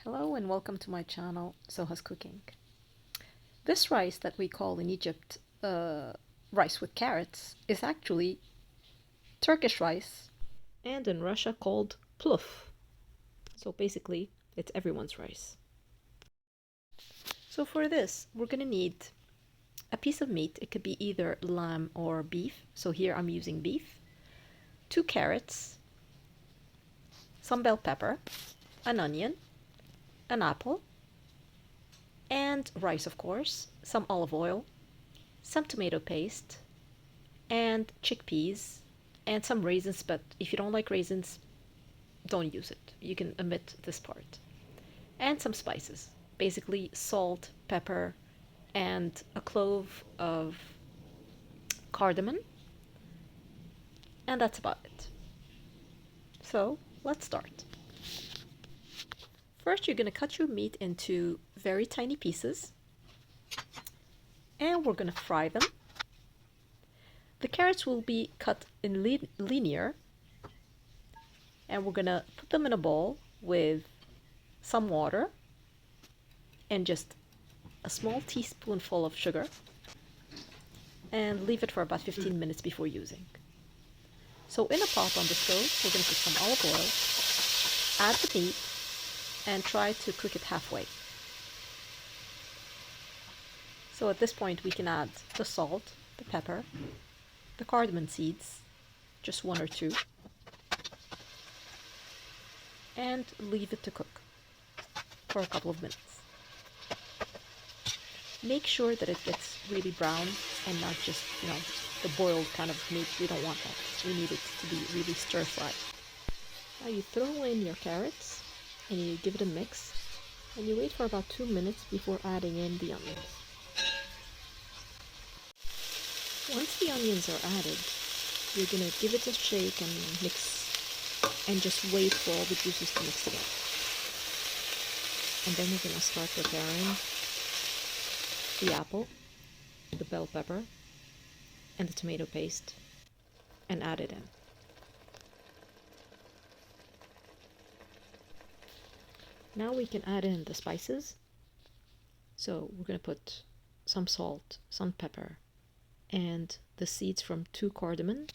Hello and welcome to my channel, Soha's Cooking. This rice that we call in Egypt rice with carrots is actually Turkish rice and in Russia called pluf. So basically, it's everyone's rice. So for this, we're going to need a piece of meat. It could be either lamb or beef. So here I'm using beef. 2 carrots, some bell pepper, an onion, an apple, and rice, of course, some olive oil, some tomato paste, and chickpeas, and some raisins, but if you don't like raisins, don't use it. You can omit this part. And some spices, basically salt, pepper, and a clove of cardamom, and that's about it. So let's start. First, you're going to cut your meat into very tiny pieces, and we're going to fry them. The carrots will be cut in linear, and we're going to put them in a bowl with some water and just a small teaspoonful of sugar, and leave it for about 15 minutes before using. So in a pot on the stove, we're going to put some olive oil, add the meat, and try to cook it halfway. So at this point we can add the salt, the pepper, the cardamom seeds, just 1 or 2, and leave it to cook for a couple of minutes. Make sure that it gets really brown and not just, the boiled kind of meat. We don't want that. We need it to be really stir-fried. Now you throw in your carrots and you give it a mix, and you wait for about 2 minutes before adding in the onions. Once the onions are added, you're going to give it a shake and mix, and just wait for all the juices to mix together. And then we're going to start preparing the apple, the bell pepper, and the tomato paste, and add it in. Now we can add in the spices. So we're going to put some salt, some pepper, and the seeds from 2 cardamom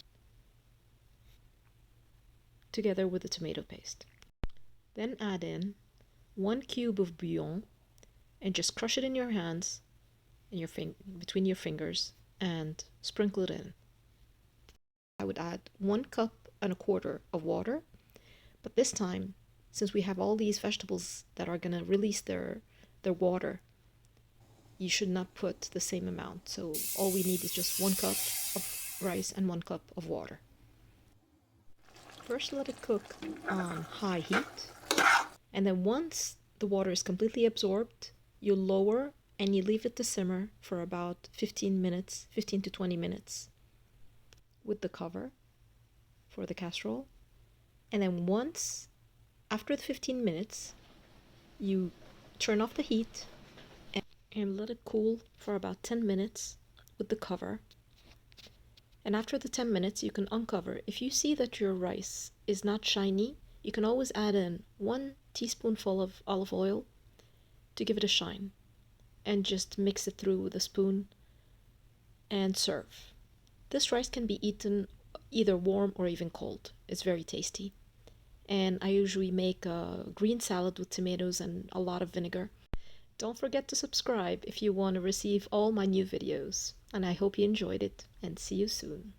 together with the tomato paste. Then add in 1 cube of bouillon and just crush it in your hands, in between your fingers, and sprinkle it in. I would add 1 cup and a quarter of water, but this time, since we have all these vegetables that are going to release their water, you should not put the same amount. So all we need is just 1 cup of rice and 1 cup of water. First let it cook on high heat, and then once the water is completely absorbed, you lower and you leave it to simmer for about 15 to 20 minutes with the cover for the casserole. And then after the 15 minutes, you turn off the heat and let it cool for about 10 minutes with the cover. And after the 10 minutes, you can uncover. If you see that your rice is not shiny, you can always add in 1 teaspoonful of olive oil to give it a shine, and just mix it through with a spoon and serve. This rice can be eaten either warm or even cold. It's very tasty. And I usually make a green salad with tomatoes and a lot of vinegar. Don't forget to subscribe if you want to receive all my new videos. And I hope you enjoyed it, and see you soon.